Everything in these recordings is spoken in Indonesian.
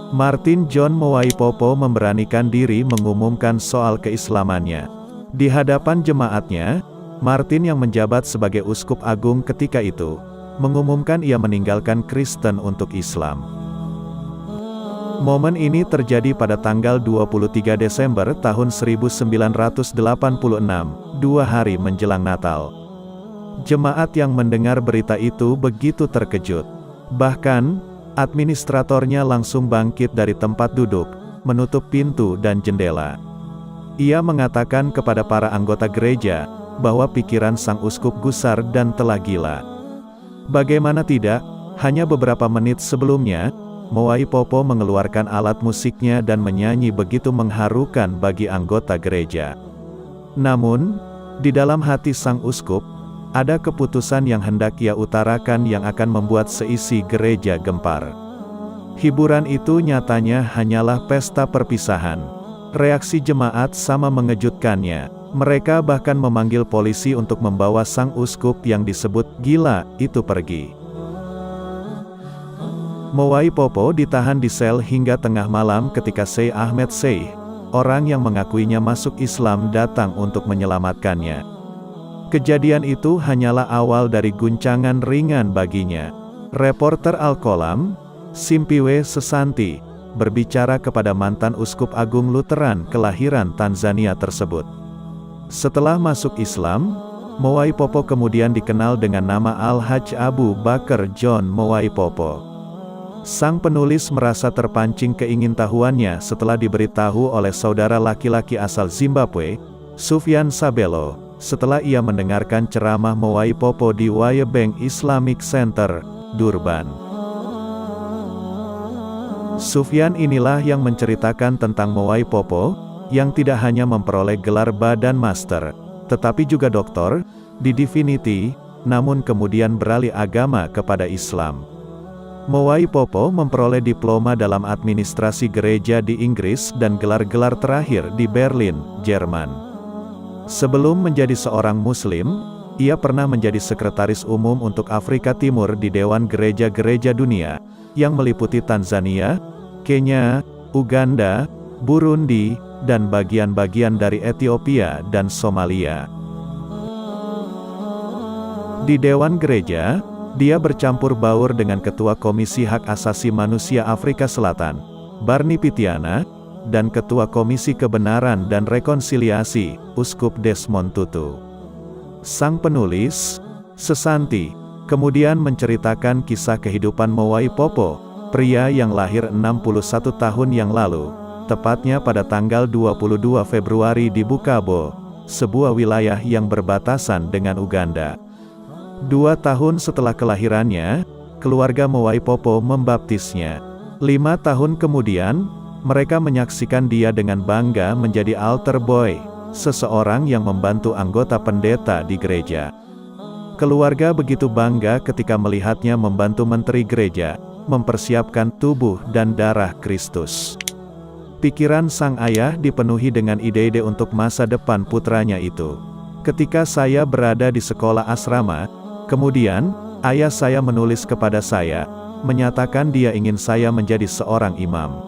Martin John Mowaipopo memberanikan diri mengumumkan soal keislamannya. Di hadapan jemaatnya, Martin yang menjabat sebagai uskup agung ketika itu, mengumumkan ia meninggalkan Kristen untuk Islam. Momen ini terjadi pada tanggal 23 Desember tahun 1986, 2 hari menjelang Natal. Jemaat yang mendengar berita itu begitu terkejut. Bahkan, administratornya langsung bangkit dari tempat duduk, menutup pintu dan jendela. Ia mengatakan kepada para anggota gereja, bahwa pikiran sang uskup gusar dan telah gila. Bagaimana tidak, hanya beberapa menit sebelumnya, Mowaipopo mengeluarkan alat musiknya dan menyanyi begitu mengharukan bagi anggota gereja. Namun, di dalam hati sang uskup, ada keputusan yang hendak ia utarakan yang akan membuat seisi gereja gempar. Hiburan itu nyatanya hanyalah pesta perpisahan. Reaksi jemaat sama mengejutkannya. Mereka bahkan memanggil polisi untuk membawa sang uskup yang disebut gila itu pergi. Mowaipopo ditahan di sel hingga tengah malam ketika Syekh Ahmed Syekh, orang yang mengakuinya masuk Islam, datang untuk menyelamatkannya. Kejadian itu hanyalah awal dari guncangan ringan baginya. Reporter Al-Qalam, Simpiwe Sesanti, berbicara kepada mantan uskup agung Lutheran kelahiran Tanzania tersebut. Setelah masuk Islam, Mowaipopo kemudian dikenal dengan nama Al-Hajj Abu Bakar John Mowaipopo. Sang penulis merasa terpancing keingintahuannya setelah diberitahu oleh saudara laki-laki asal Zimbabwe, Sufyan Sabelo, setelah ia mendengarkan ceramah Mowaipopo di Wyebank Islamic Center, Durban. Sufyan inilah yang menceritakan tentang Mowaipopo, yang tidak hanya memperoleh gelar badan master, tetapi juga doktor, di Divinity, namun kemudian beralih agama kepada Islam. Mowaipopo memperoleh diploma dalam administrasi gereja di Inggris dan gelar-gelar terakhir di Berlin, Jerman. Sebelum menjadi seorang Muslim, ia pernah menjadi sekretaris umum untuk Afrika Timur di Dewan Gereja-Gereja Dunia, yang meliputi Tanzania, Kenya, Uganda, Burundi, dan bagian-bagian dari Ethiopia dan Somalia. Di Dewan Gereja, dia bercampur baur dengan Ketua Komisi Hak Asasi Manusia Afrika Selatan, Barney Pityana, dan Ketua Komisi Kebenaran dan Rekonsiliasi, Uskup Desmond Tutu. Sang penulis, Sesanti, kemudian menceritakan kisah kehidupan Mowaipopo, pria yang lahir 61 tahun yang lalu, tepatnya pada tanggal 22 Februari di Bukabo, sebuah wilayah yang berbatasan dengan Uganda. 2 tahun setelah kelahirannya, keluarga Mowaipopo membaptisnya. 5 tahun kemudian, mereka menyaksikan dia dengan bangga menjadi altar boy, seseorang yang membantu anggota pendeta di gereja. Keluarga begitu bangga ketika melihatnya membantu menteri gereja, mempersiapkan tubuh dan darah Kristus. Pikiran sang ayah dipenuhi dengan ide-ide untuk masa depan putranya itu. Ketika saya berada di sekolah asrama, kemudian, ayah saya menulis kepada saya, menyatakan dia ingin saya menjadi seorang imam.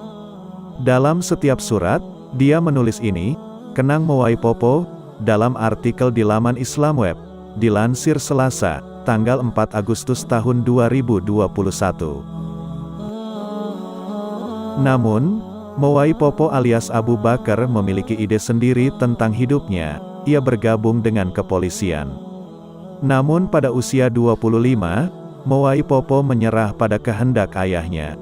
Dalam setiap surat, dia menulis ini, kenang Mowaipopo, dalam artikel di laman Islam Web, dilansir Selasa, tanggal 4 Agustus tahun 2021. Namun, Mowaipopo alias Abu Bakar memiliki ide sendiri tentang hidupnya, ia bergabung dengan kepolisian. Namun pada usia 25, Mowaipopo menyerah pada kehendak ayahnya.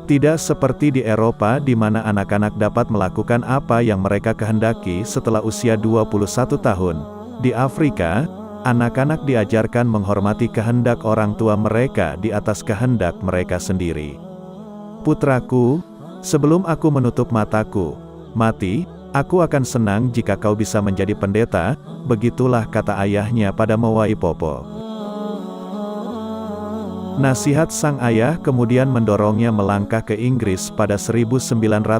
Tidak seperti di Eropa di mana anak-anak dapat melakukan apa yang mereka kehendaki setelah usia 21 tahun. Di Afrika, anak-anak diajarkan menghormati kehendak orang tua mereka di atas kehendak mereka sendiri. Putraku, sebelum aku menutup mataku, mati, aku akan senang jika kau bisa menjadi pendeta, begitulah kata ayahnya pada Mowaipopo. Nasihat sang ayah kemudian mendorongnya melangkah ke Inggris pada 1964,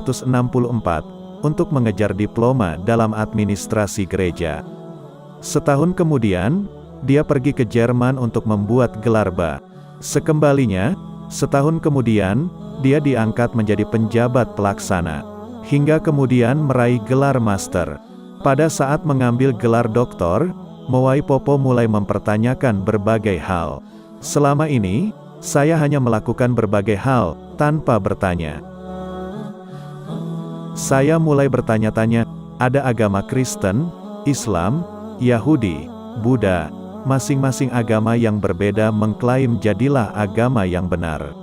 untuk mengejar diploma dalam administrasi gereja. Setahun kemudian, dia pergi ke Jerman untuk membuat gelar B. Sekembalinya, Setahun kemudian, dia diangkat menjadi penjabat pelaksana, hingga kemudian meraih gelar master. Pada saat mengambil gelar doktor, Moaipopo mulai mempertanyakan berbagai hal. Selama ini, saya hanya melakukan berbagai hal, tanpa bertanya. Saya mulai bertanya-tanya, ada agama Kristen, Islam, Yahudi, Buddha, masing-masing agama yang berbeda mengklaim jadilah agama yang benar.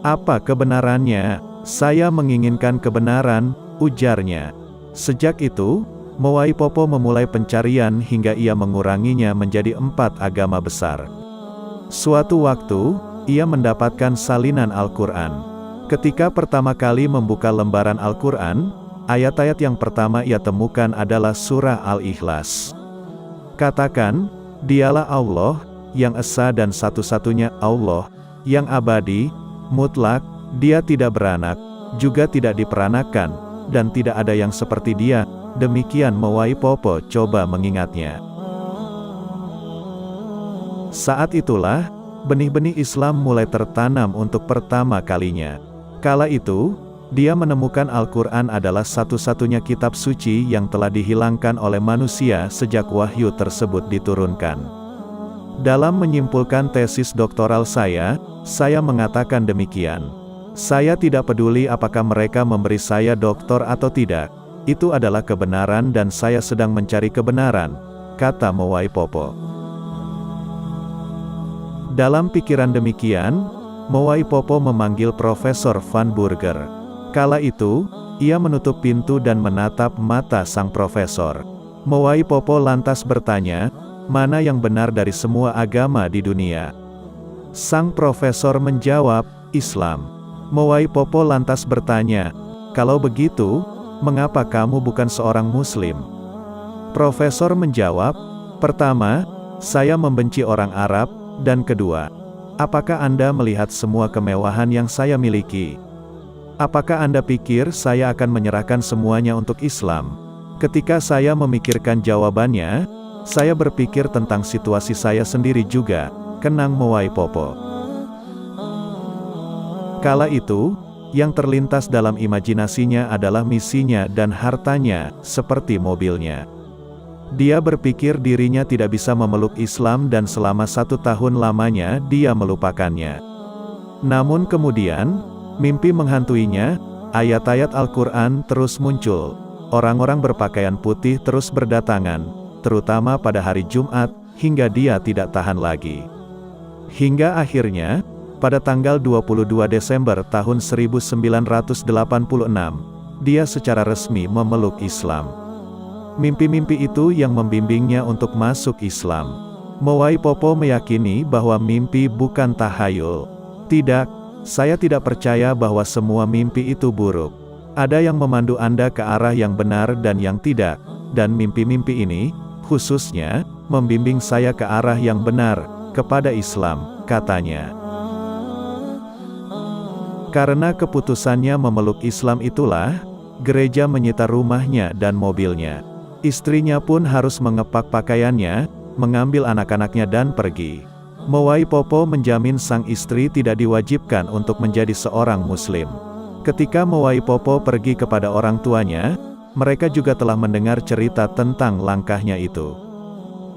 Apa kebenarannya? Saya menginginkan kebenaran, ujarnya. Sejak itu, Moaipopo memulai pencarian hingga ia menguranginya menjadi 4 agama besar. Suatu waktu, ia mendapatkan salinan Al-Quran. Ketika pertama kali membuka lembaran Al-Quran, ayat-ayat yang pertama ia temukan adalah surah Al-Ikhlas. Katakan, dialah Allah, yang esa dan satu-satunya Allah, yang abadi, mutlak, dia tidak beranak, juga tidak diperanakan, dan tidak ada yang seperti dia. Demikian Moaipopo coba mengingatnya. Saat itulah, benih-benih Islam mulai tertanam untuk pertama kalinya. Kala itu, dia menemukan Al-Quran adalah satu-satunya kitab suci yang telah dihilangkan oleh manusia sejak wahyu tersebut diturunkan. Dalam menyimpulkan tesis doktoral saya mengatakan demikian. Saya tidak peduli apakah mereka memberi saya doktor atau tidak. Itu adalah kebenaran dan saya sedang mencari kebenaran, kata Moaipopo. Dalam pikiran demikian, Moaipopo memanggil Profesor Van Burger. Kala itu, ia menutup pintu dan menatap mata sang profesor. Moaipopo lantas bertanya, mana yang benar dari semua agama di dunia? Sang profesor menjawab, Islam. Moaipopo lantas bertanya, kalau begitu, mengapa kamu bukan seorang Muslim? Profesor menjawab, pertama, saya membenci orang Arab, dan kedua, apakah Anda melihat semua kemewahan yang saya miliki? Apakah Anda pikir saya akan menyerahkan semuanya untuk Islam? Ketika saya memikirkan jawabannya, saya berpikir tentang situasi saya sendiri juga, kenang Moaipopo. Kala itu, yang terlintas dalam imajinasinya adalah misinya dan hartanya, seperti mobilnya. Dia berpikir dirinya tidak bisa memeluk Islam dan selama 1 tahun lamanya dia melupakannya. Namun kemudian, mimpi menghantuinya, ayat-ayat Al-Quran terus muncul, orang-orang berpakaian putih terus berdatangan, terutama pada hari Jumat, hingga dia tidak tahan lagi. Hingga akhirnya, pada tanggal 22 Desember tahun 1986, dia secara resmi memeluk Islam. Mimpi-mimpi itu yang membimbingnya untuk masuk Islam. Moaipopo meyakini bahwa mimpi bukan tahayul. Tidak, saya tidak percaya bahwa semua mimpi itu buruk. Ada yang memandu Anda ke arah yang benar dan yang tidak, dan mimpi-mimpi ini, khususnya, membimbing saya ke arah yang benar, kepada Islam, katanya. Karena keputusannya memeluk Islam itulah, gereja menyita rumahnya dan mobilnya. Istrinya pun harus mengepak pakaiannya, mengambil anak-anaknya dan pergi. Moaipopo menjamin sang istri tidak diwajibkan untuk menjadi seorang Muslim. Ketika Moaipopo pergi kepada orang tuanya, mereka juga telah mendengar cerita tentang langkahnya itu.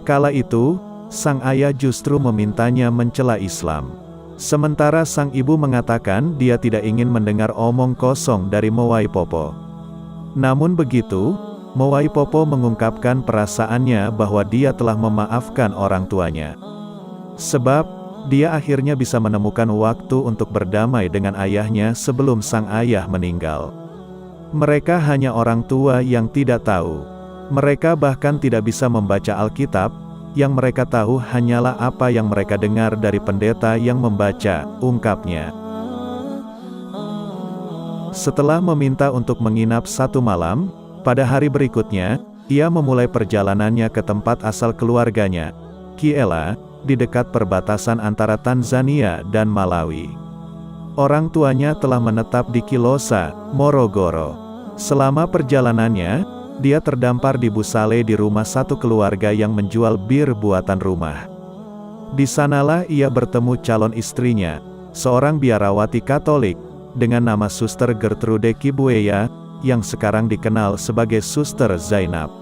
Kala itu, sang ayah justru memintanya mencela Islam. Sementara sang ibu mengatakan dia tidak ingin mendengar omong kosong dari Moaipopo. Namun begitu, Moaipopo mengungkapkan perasaannya bahwa dia telah memaafkan orang tuanya. Sebab, dia akhirnya bisa menemukan waktu untuk berdamai dengan ayahnya sebelum sang ayah meninggal. Mereka hanya orang tua yang tidak tahu. Mereka bahkan tidak bisa membaca Alkitab, yang mereka tahu hanyalah apa yang mereka dengar dari pendeta yang membaca, ungkapnya. Setelah meminta untuk menginap 1 malam, pada hari berikutnya, ia memulai perjalanannya ke tempat asal keluarganya, Kiela, di dekat perbatasan antara Tanzania dan Malawi. Orang tuanya telah menetap di Kilosa, Morogoro. Selama perjalanannya, dia terdampar di Busale di rumah satu keluarga yang menjual bir buatan rumah. Di sanalah ia bertemu calon istrinya, seorang biarawati Katolik, dengan nama Suster Gertrude Kibueya, yang sekarang dikenal sebagai Suster Zainab.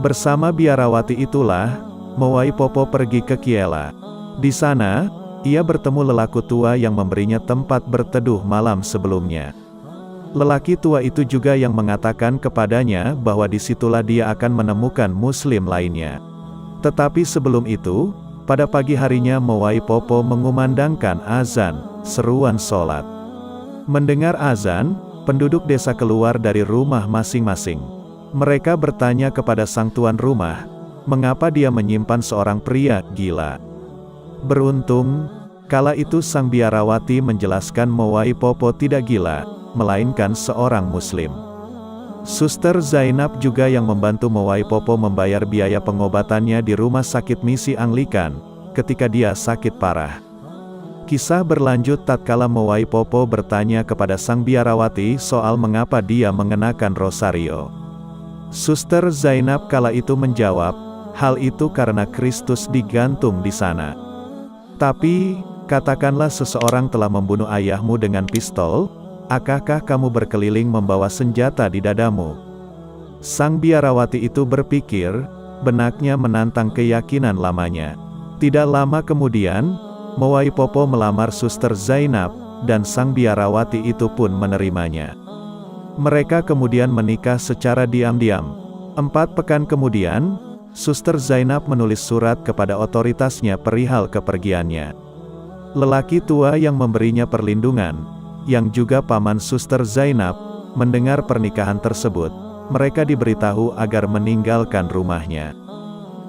Bersama biarawati itulah, Mowaipopo pergi ke Kiela. Di sana, ia bertemu lelaku tua yang memberinya tempat berteduh malam sebelumnya. Lelaki tua itu juga yang mengatakan kepadanya bahwa disitulah dia akan menemukan Muslim lainnya. Tetapi sebelum itu, pada pagi harinya Mowaipopo mengumandangkan azan, seruan sholat. Mendengar azan, penduduk desa keluar dari rumah masing-masing. Mereka bertanya kepada sang tuan rumah, mengapa dia menyimpan seorang pria gila. Beruntung, kala itu sang biarawati menjelaskan Mowaipopo tidak gila, melainkan seorang Muslim. Suster Zainab juga yang membantu Mowaipopo membayar biaya pengobatannya di rumah sakit misi Anglikan, ketika dia sakit parah. Kisah berlanjut tatkala Mowaipopo bertanya kepada sang biarawati soal mengapa dia mengenakan rosario. Suster Zainab kala itu menjawab, hal itu karena Kristus digantung di sana. Tapi, katakanlah seseorang telah membunuh ayahmu dengan pistol, akankah kamu berkeliling membawa senjata di dadamu? Sang biarawati itu berpikir, benaknya menantang keyakinan lamanya. Tidak lama kemudian, Mowaipopo melamar Suster Zainab, dan sang biarawati itu pun menerimanya. Mereka kemudian menikah secara diam-diam. 4 pekan kemudian, Suster Zainab menulis surat kepada otoritasnya perihal kepergiannya. Lelaki tua yang memberinya perlindungan, yang juga paman Suster Zainab, mendengar pernikahan tersebut, mereka diberitahu agar meninggalkan rumahnya.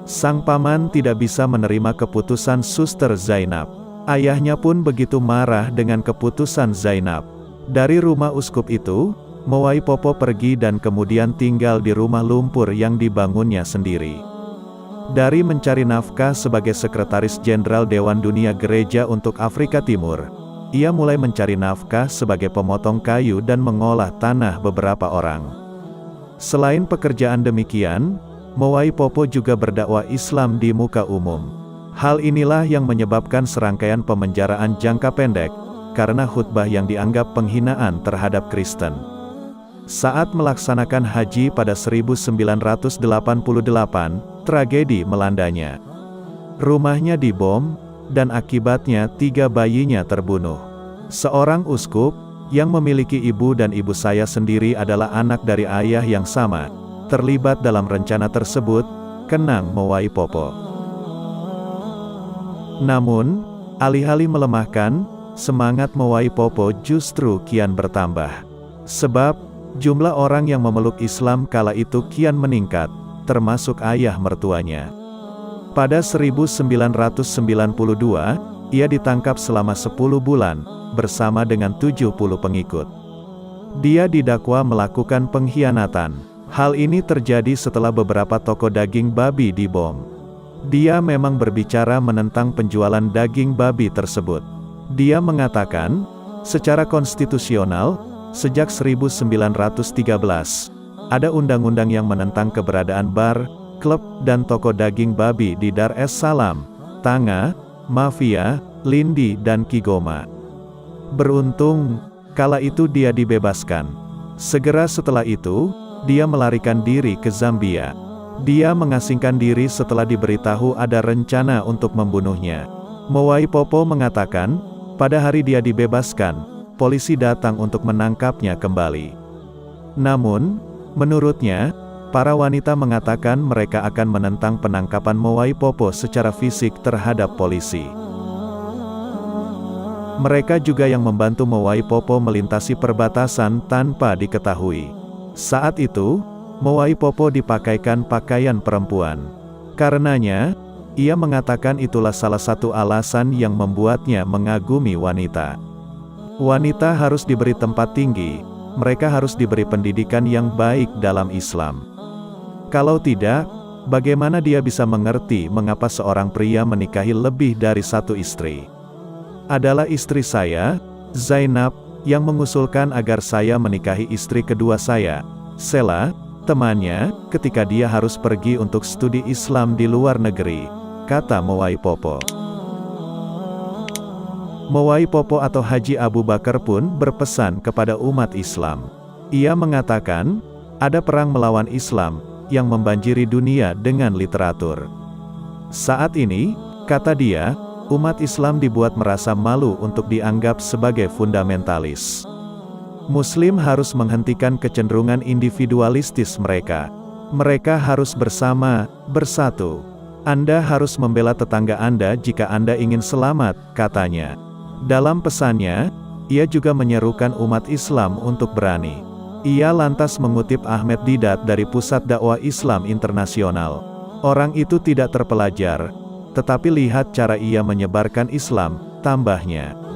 Sang paman tidak bisa menerima keputusan Suster Zainab. Ayahnya pun begitu marah dengan keputusan Zainab. Dari rumah uskup itu, Mowaipopo pergi dan kemudian tinggal di rumah lumpur yang dibangunnya sendiri. Dari mencari nafkah sebagai Sekretaris Jenderal Dewan Dunia Gereja untuk Afrika Timur, ia mulai mencari nafkah sebagai pemotong kayu dan mengolah tanah beberapa orang. Selain pekerjaan demikian, Mowaipopo juga berdakwah Islam di muka umum. Hal inilah yang menyebabkan serangkaian pemenjaraan jangka pendek, karena khutbah yang dianggap penghinaan terhadap Kristen. Saat melaksanakan haji pada 1988, tragedi melandanya. Rumahnya dibom, dan akibatnya 3 bayinya terbunuh. Seorang uskup, yang memiliki ibu dan ibu saya sendiri adalah anak dari ayah yang sama, terlibat dalam rencana tersebut, kenang Mowaipopo. Namun, alih-alih melemahkan, semangat Mowaipopo justru kian bertambah. Sebab, jumlah orang yang memeluk Islam kala itu kian meningkat, termasuk ayah mertuanya. Pada 1992, ia ditangkap selama 10 bulan, bersama dengan 70 pengikut. Dia didakwa melakukan pengkhianatan. Hal ini terjadi setelah beberapa toko daging babi dibom. Dia memang berbicara menentang penjualan daging babi tersebut. Dia mengatakan, secara konstitusional, sejak 1913, ada undang-undang yang menentang keberadaan bar, klub, dan toko daging babi di Dar es Salaam, Tanga, Mafia, Lindi, dan Kigoma. Beruntung, kala itu dia dibebaskan. Segera setelah itu, dia melarikan diri ke Zambia. Dia mengasingkan diri setelah diberitahu ada rencana untuk membunuhnya. Mowaipopo mengatakan, pada hari dia dibebaskan, polisi datang untuk menangkapnya kembali. Namun, menurutnya, para wanita mengatakan mereka akan menentang penangkapan Mowaipopo secara fisik terhadap polisi. Mereka juga yang membantu Mowaipopo melintasi perbatasan tanpa diketahui. Saat itu, Mowaipopo dipakaikan pakaian perempuan. Karenanya, ia mengatakan itulah salah satu alasan yang membuatnya mengagumi wanita. Wanita harus diberi tempat tinggi, mereka harus diberi pendidikan yang baik dalam Islam. Kalau tidak, bagaimana dia bisa mengerti mengapa seorang pria menikahi lebih dari 1 istri? Adalah istri saya, Zainab, yang mengusulkan agar saya menikahi istri kedua saya, Sela, temannya, ketika dia harus pergi untuk studi Islam di luar negeri, kata Mowaipopo. Mowai Popo atau Haji Abu Bakar pun berpesan kepada umat Islam. Ia mengatakan, ada perang melawan Islam, yang membanjiri dunia dengan literatur. Saat ini, kata dia, umat Islam dibuat merasa malu untuk dianggap sebagai fundamentalis. Muslim harus menghentikan kecenderungan individualistis mereka. Mereka harus bersama, bersatu. Anda harus membela tetangga Anda jika Anda ingin selamat, katanya. Dalam pesannya, ia juga menyerukan umat Islam untuk berani. Ia lantas mengutip Ahmed Didat dari Pusat Dakwah Islam Internasional. Orang itu tidak terpelajar, tetapi lihat cara ia menyebarkan Islam, tambahnya.